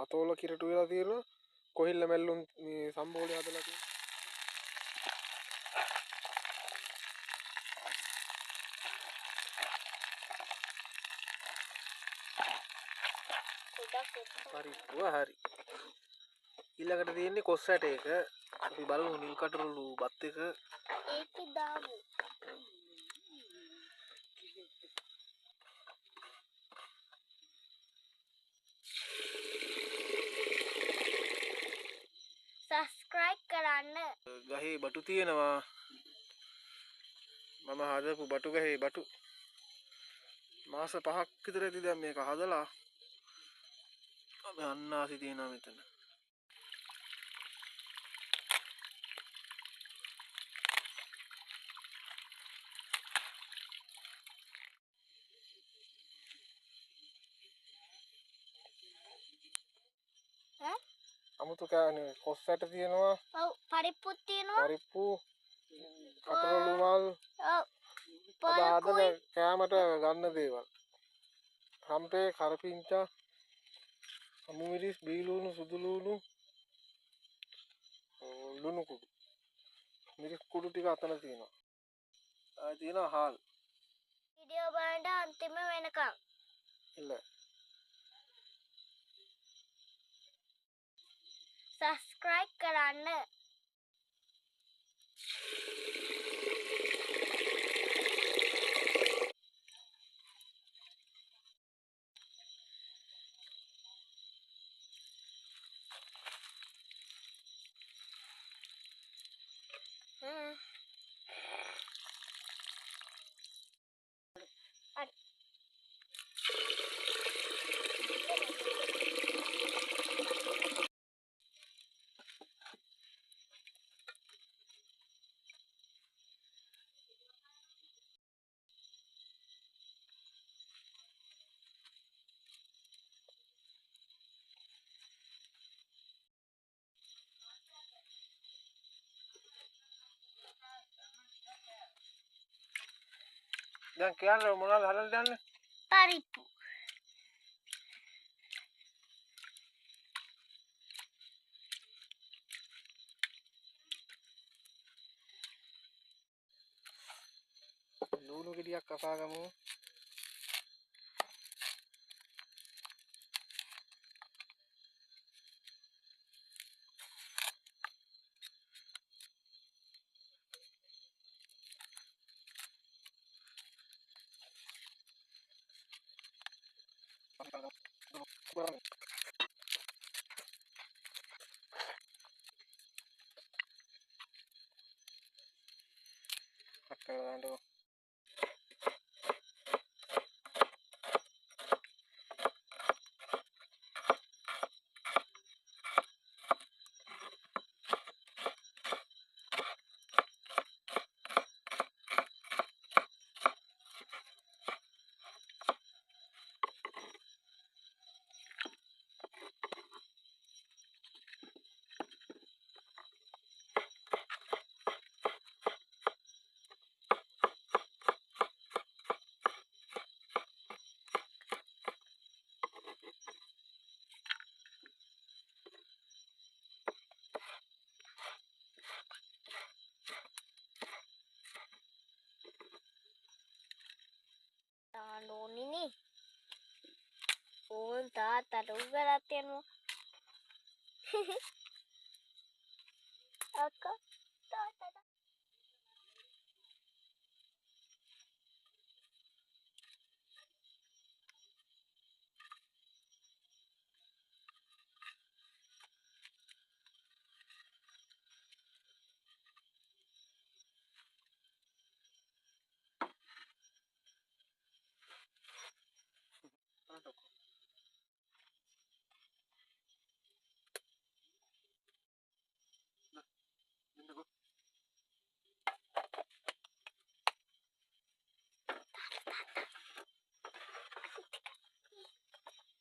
අතෝල කිරටු වෙලා තියෙනවා. කොහිල්ල මැල්ලුම් මේ සම්බෝලේ හදලා තියෙනවා. හරි හරි. ඊළඟට තියෙන්නේ කොස් ඇට එක. අපි බලමු නිල් කටුරුළු බත් එක. ඒකේ දාමු. subscribe කරන්න. ගහේ බටු තියෙනවා. මම හදපු බටු ගහේ බටු. මාස 5ක් විතර ඇති දැන් මේක හදලා. අපි අන්නාසි තියෙනවා මෙතන. අමුතු කෑනේ කොස් ඇට තියෙනවා. ඔව් පරිප්පුත් තියෙනවා. පරිප්පු කටරොළු මල්. ඔව්. හදන කෑමට ගන්න දේවල්. රම්පේ කරපිංචා අමු මිරිස් බීලුණු සුදු ලුණු ලුණු කුඩු මිරිස් කුඩු ටික අතන තියෙනවා. ආ තියෙනවා හාල්. වීඩියෝ බලන්න අන්තිම වෙනකම්. ඉල්ල. subscribe කරන්න. දැන් කියන්නේ මොනවද හදලා දන්නේ? පරිප්පු. ලුණු ගෙඩියක් කපා ගමු. අක්කලන්ට ඕනිනේ. ඕන් තාත්තට උගලත් යනවා. අක්කා තාත්තට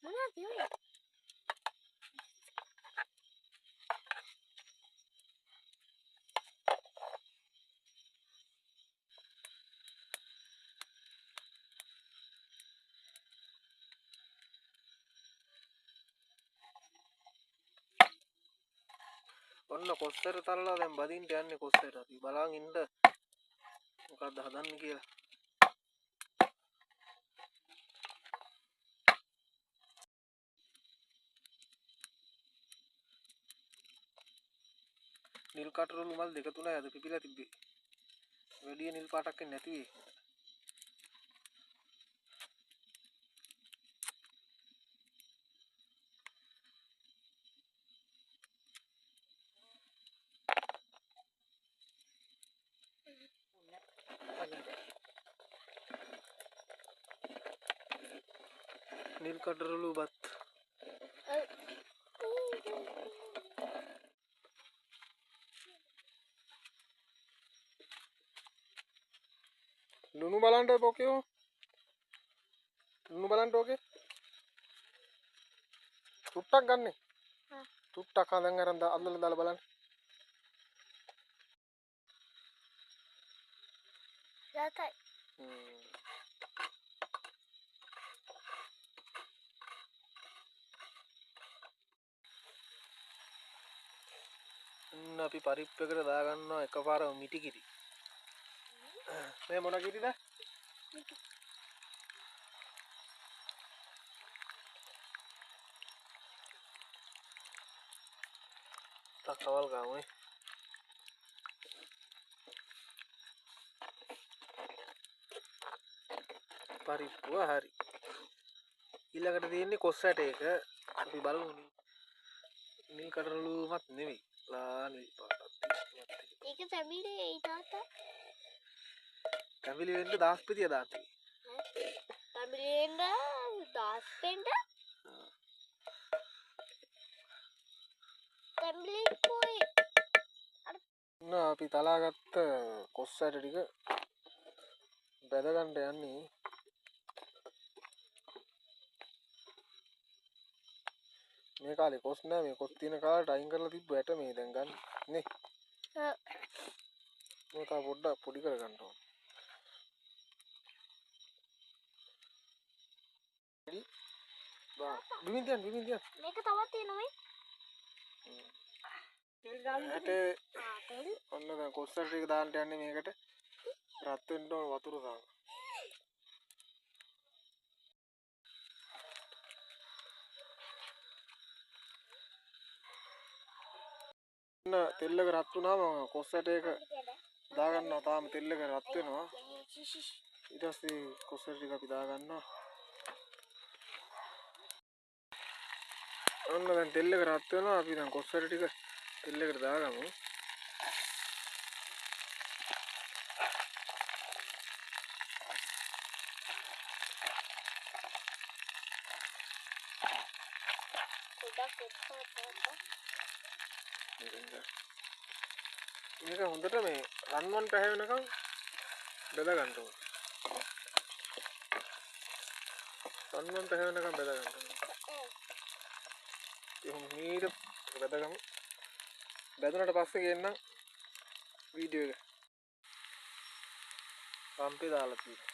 මොනවද යන්නේ? ඔන්න කොස්සර තල්ලා දැන් බදින්න යන්නේ කොස්සර. අපි බලන් ඉන්න මොකක්ද හදන්නේ කියලා. නිල් කටරළු මල් දෙක තුනයි අද පිපිලා තිබ්බේ. වැඩි නිල් පාටක් එන්නේ නැති වෙයි. නිල් කටරළු බත්. ලුණු බලන්න පොකෝ. ලුණු බලන්න ඕකේ. තුට්ටක් ගන්න. තුට්ටක් හදන් අරන් අල්ලලා දාලා බලන්න. රතයි. අපි පරිප්ප එකට දාගන්නවා එකපාරම මිටි කිරි. මේ මොන කිරිද? තකවල් ගාමයි. පරිප්පුව හරි. ඊළඟට තියෙන්නේ කොස් ඇට එක. අපි බලමු. නිල් කටරළුවත් නෙවෙයි. ලා නිල් පාටක්. ඒක තැඹිලි ඒ තාත්තා. තැඹිලි වෙන්න දාස්පතිය දාන්න. තැඹිලි වෙන්න දාස් වෙන්න. තැඹිලි කොයි අපි තලාගත්ත කොස් ඇට ටික බැද ගන්න යන්නේ. මේ කාලේ කොස් නෑ මේ කොස් තියෙන කාලේට අයින් කරලා තිබ්බ ඇට මේ දැන් ගන්න නේ. මේ තා පොඩ්ඩක් පොඩි කර ගන්න ඕන. බිමින් තියන්න මේක තවත් තියෙනවා මේ. ඇට ඔන්න දැන් කොස් ඇට ටික දාන්න යන්නේ මේකට. රත් වෙන්න ඕන වතුර දාන්න. තෙල් එක රත් වුණාම කොස් ඇට එක දාගන්නවා. තාම තෙල් එක රත් වෙනවා. ඊට පස්සේ කොස් ඇට ටික අපි දාගන්නවා. ඔන්න දැන් තෙල් එක රත් වෙනවා. අපි දැන් කොස් ඇට ටික තෙල් එකට දාගමු. මේක හොඳට මේ රන්වන් පැහැවෙනකම් බෙද ගන්න ඕනේ. රන්වන් පැහැවෙනකම් බෙද ගන්න ඕනේ. එහෙනම් මීට බෙදගමු. බෙදුනට පස්සේ ගේන්නම් වීඩියෝ එක. පම්පේ දාලා තියෙනවා.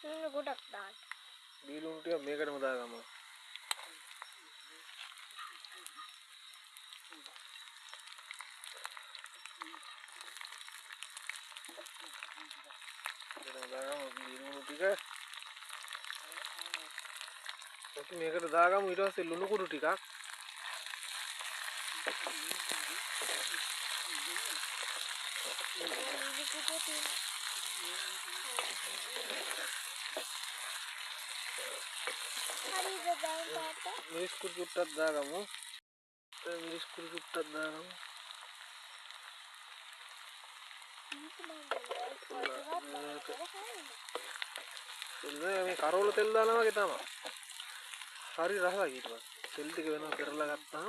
පම්පේ ගොඩක් දාන්න. බීලුණු ටික මේකටම දාගමු. මේකට දාගමු. ඊට පස්සේ ලුණු කුඩු ටිකක් මිරිස් කුඩු චුට්ටක් දාගමු. මිරිස් කුඩු චුට්ටක් දාගමු. මේ කරවල තෙල් දානවා වගේ තමයි. හරි රසයි ඊට පස්සේ. තෙල් ටික වෙනවා පෙරලා ගත්තාම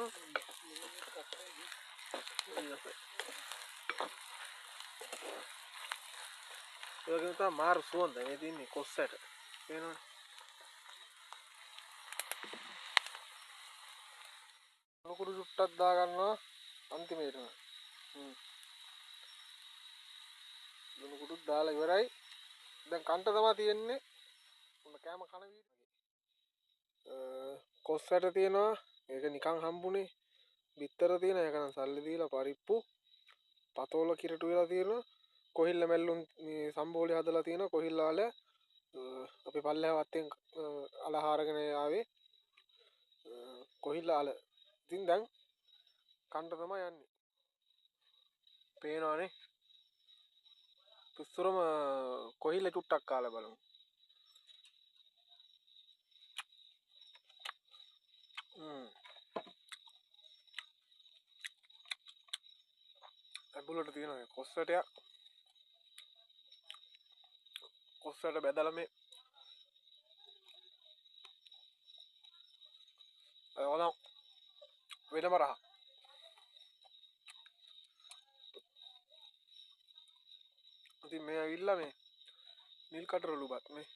ඒ වගේම තමයි මාරු සුවඳ මේ තින්නේ කොස් ඇට. පේනවනේ. ලුණු චුට්ටක් දාගන්නවා අන්තිමේටම. ලුණු කුඩුත් දාලා ඉවරයි. දැන් කන්ට තමයි තියෙන්නේ. මොන කෑම කන වීඩියෝ කොස්සට තියෙනවා ඒක නිකං හම්බුනේ බිත්තර තියෙන එකන සල්ලි දීලා පරිප්පු පතෝල කිරටු වෙලා තියෙනවා කොහිල්ල මැල්ලුම් සම්බෝලි හදලා තියෙන කොහිල්ලාල අපි පල්ලෙහාවත්තෙන් අලහාරගෙන ආවේ කොහිල්ලාල ඉතින් දැන් කණ්ඩ තමයි යන්නේ පේනවානේ තුස්සුරම කොහිල්ල චුට්ටක් කාලා බලමු ඇබුලට තියෙනවා කොස්සට බැදල මේ ඕනම් වෙනම රහ ඉතින් මේ ඇවිල්ලා මේ නිල් කටරොලු බත් මේ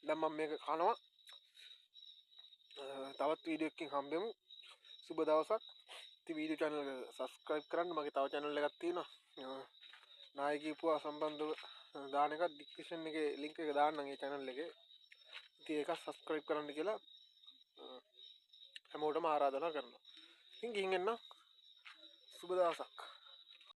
දැන් මම මේක කනවා තවත් වීඩියෝ එකකින් හම්බෙමු සුබ දවසක් ඉතින් වීඩියෝ channel එක subscribe කරන්න මගේ තව channel එකක් තියෙනවා නායකීපුවා සම්බන්ධව දාන එකක් description එකේ link එක දාන්නම් ඒ channel එකේ ඉතින් ඒක subscribe කරන්න කියලා හැමෝටම ආරාධනා කරනවා ඉතින් ගිහින් එන්න සුබ දවසක්